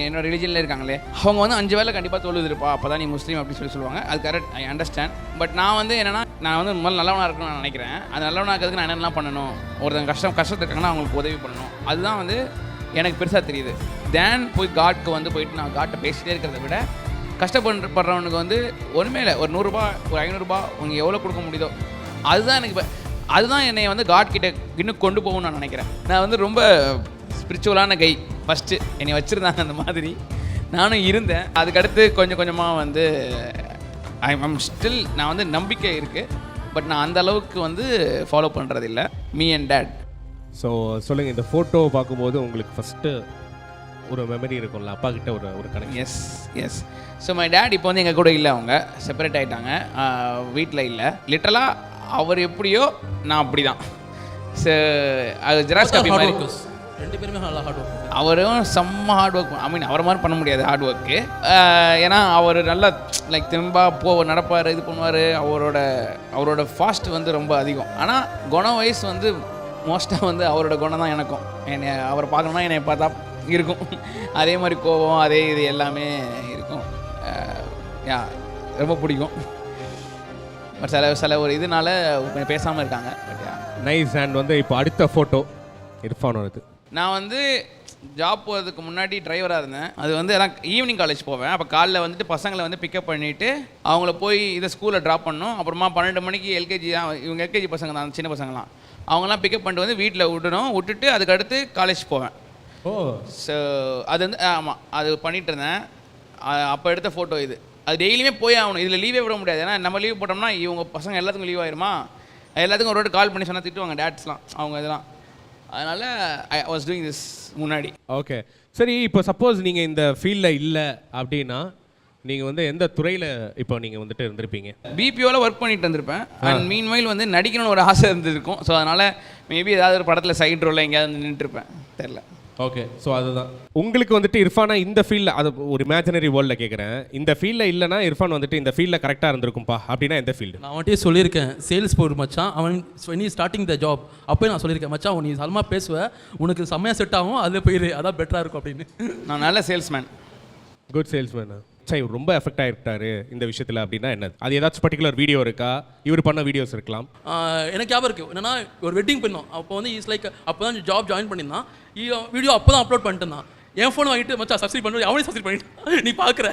என்னோட ரிலிஜனில் இருக்காங்களே அவங்க வந்து 5 வேளை கண்டிப்பாக தொழுதுருப்பா அப்போ தான் நீ முஸ்லீம் அப்படின்னு சொல்லுவாங்க. அது கரெக்ட், ஐ அண்டர்ஸ்டாண்ட். பட் நான் வந்து என்னென்னா நான் வந்து முதல்ல நல்லவனாக இருக்கணும்னு நான் நினைக்கிறேன். அது நல்லவனாக இருக்கிறதுக்கு நான் என்னென்னலாம் பண்ணணும், ஒருத்தங்க கஷ்டத்தில் இருக்காங்கன்னா அவங்களுக்கு உதவி பண்ணணும். அதுதான் வந்து எனக்கு பெருசாக தெரியுது. தேன் போய் காட்க்கு வந்து போயிட்டு நான் காட்டை பேசிகிட்டே இருக்கிறத விட கஷ்டப்படுறவனுக்கு வந்து ஒன்றுமே இல்லை, ஒரு 100 ரூபா ஒரு 500 ரூபா உங்களுக்கு எவ்வளோ கொடுக்க முடியுதோ அதுதான் எனக்கு இப்போ அதுதான் என்னை வந்து காட் கிட்ட இன்னும் கொண்டு போகணும்னு நான் நினைக்கிறேன். நான் வந்து ரொம்ப ஸ்பிரிச்சுவலான கை ஃபஸ்ட்டு என்னை வச்சுருந்தாங்க அந்த மாதிரி, நானும் இருந்தேன். அதுக்கடுத்து கொஞ்சம் கொஞ்சமாக வந்து ஐம் ஸ்டில் நான் வந்து நம்பிக்கை இருக்குது. பட் நான் அந்த அளவுக்கு வந்து ஃபாலோ பண்ணுறதில்ல. Me and date. ஸோ சொல்லுங்கள், இந்த ஃபோட்டோ பார்க்கும்போது உங்களுக்கு ஃபஸ்ட்டு ஒரு மெமரி இருக்கும்ல, அப்பா கிட்ட ஒரு connection? Yes. So my dad இப்போ வந்து எங்கள் கூட இல்லை, அவங்க செப்பரேட் ஆகிட்டாங்க, வீட்டில் இல்லை. லிட்டரலாக அவர் எப்படியோ நான் அப்படி தான். ஸோ அது ஜெராக்ஸ் காப்பி மாதிரி. 2 பேருமே நல்லா ஹார்ட் ஒர்க். அவரும் செம்ம ஹார்ட் ஒர்க். ஐ மீன் அவரை மாதிரி பண்ண முடியாது ஹார்ட் ஒர்க்கு. ஏன்னா அவர் நல்லா லைக் திரும்ப நடப்பார், இது பண்ணுவார். அவரோட ஃபாஸ்ட் வந்து ரொம்ப அதிகம். ஆனால் குண வயசு வந்து மோஸ்ட்டாக வந்து அவரோட குணம் தான் எனக்கும். என்னை அவரை பார்க்கணுன்னா என்னை பார்த்தா இருக்கும். அதே மாதிரி கோபம், அதே இது எல்லாமே இருக்கும். ரொம்ப பிடிக்கும். பட் சில ஒரு இதனால பேசாமல் இருக்காங்க. But nice. அண்ட் வந்து இப்போ அடுத்த ஃபோட்டோ இர்ஃபான் வருது. நான் வந்து ஜாப் போகிறதுக்கு முன்னாடி டிரைவராக இருந்தேன். அது வந்து எல்லாம் ஈவினிங் காலேஜ் போவேன். அப்போ காலைல வந்துட்டு பசங்களை வந்து பிக்கப் பண்ணிவிட்டு அவங்கள போய் இதை ஸ்கூலில் ட்ராப் பண்ணணும். அப்புறமா 12 மணிக்கு எல்கேஜி தான், இவங்க எல்கேஜி பசங்க தான், சின்ன பசங்களாம். அவங்களாம் பிக்கப் பண்ணிட்டு வந்து வீட்டில் விட்டுட்டு அதுக்கடுத்து காலேஜ் போவேன். ஸோ அது வந்து ஆமாம், அது பண்ணிகிட்டு இருந்தேன். அப்போ எடுத்த ஃபோட்டோ இது. அது டெய்லியுமே போய் ஆகணும், இதில் லீவே விட முடியாது. ஏன்னா நம்ம லீவ் போட்டோம்னா இவங்க பசங்க எல்லாத்துக்கும் லீவ் ஆயிருமா, எல்லாத்துக்கும் ஒரு வாட்டி கால் பண்ணி சொன்னால் திட்டுவாங்க டேட்ஸ்லாம், அவங்க இதெல்லாம். அதனால் ஐ வாஸ் டூயிங் திஸ் முன்னாடி. ஓகே, சரி. இப்போ சப்போஸ் நீங்கள் இந்த ஃபீல்டில் இல்லை அப்படின்னா நீங்கள் வந்து எந்த துறையில் இப்போ நீங்கள் வந்துட்டு இருந்திருப்பீங்க? பிபிஓவில் ஒர்க் பண்ணிட்டு இருந்திருப்பேன். அண்ட் மீன்வைல் வந்து நடிக்கணும்னு ஒரு ஆசை இருந்திருக்கும். ஸோ அதனால் மேபி ஏதாவது ஒரு படத்தில் சைட் ரோலில் எங்கேயாவது நின்றுருப்பேன், தெரில. ஓகே, ஸோ அதுதான் உங்களுக்கு வந்துட்டு இர்ஃபானா இந்த ஃபீல்டில், அது ஒரு இமேஜினரி வேர்ல்டில் கேட்குறேன், இந்த ஃபீல்டில் இல்லைனா இர்ஃபான் வந்துட்டு இந்த ஃபீல்டில் கரெக்டாக இருந்திருக்கும்பா அப்படின்னா எந்த ஃபீல்டு? நான் அவன்கிட்டயே சொல்லியிருக்கேன், சேல்ஸ் போடு மச்சான். அவன் நீ ஸ்டார்டிங் த ஜாப் அப்போயே நான் சொல்லியிருக்கேன், மச்சான் நீ சலமாக பேசுவேன், உனக்கு செம்மையாக செட் ஆகும், அதில் போயிரு, அதான் பெட்டராக இருக்கும் அப்படின்னு. நான் நல்ல சேல்ஸ்மேன், குட் சேல்ஸ்மேன். சரி, ரொம்ப எஃபெக்ட் ஆகிட்டாரு இந்த விஷயத்தில் அப்படின்னா என்னது? அது ஏதாச்சும் பர்டிகுலர் வீடியோ இருக்கா? இவர் பண்ண வீடியோஸ் இருக்கலாம். எனக்கு ஞாபகம் இருக்குது. என்னன்னா ஒரு வெட்டிங் பண்ணோம், அப்போ வந்து இஸ் லைக் அப்போ தான் ஜாப் ஜாயின் பண்ணியிருந்தான். வீடியோ அப்போ தான் அப்லோட் பண்ணிட்டு இருந்தான். என் ஃபோன் வாங்கிட்டு மச்சான் சப்ஸ்கிரைப் பண்ணி அவனே சப்ஸ்கிரைப் பண்ணிட்டான், நீ பார்க்குற.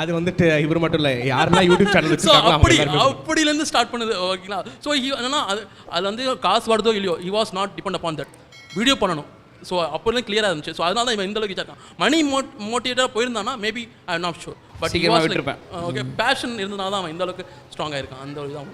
அது வந்துட்டு இவர் மட்டும் இல்லை, யாரெல்லாம் யூடியூப் சேனல் வச்சிருக்காங்க அப்படிலேருந்து ஸ்டார்ட் பண்ணுது. ஓகேங்களா? ஸோ என்னன்னா அது வந்து காசு வருதோ இல்லையோ, he was not depend upon that. Video பண்ணணும். ஸோ அப்போலாம் கிளியராக இருந்துச்சு. ஸோ அதனால தான் இவன் இந்த அளவுக்கு இருக்கான். மணி மோட்டிவேட்டாக போயிருந்தானா maybe I am not sure. But okay, passion இருந்தனால தான் அவன் இந்த அளவுக்கு ஸ்ட்ராங்காக இருக்கான். அந்த ஒரு தான்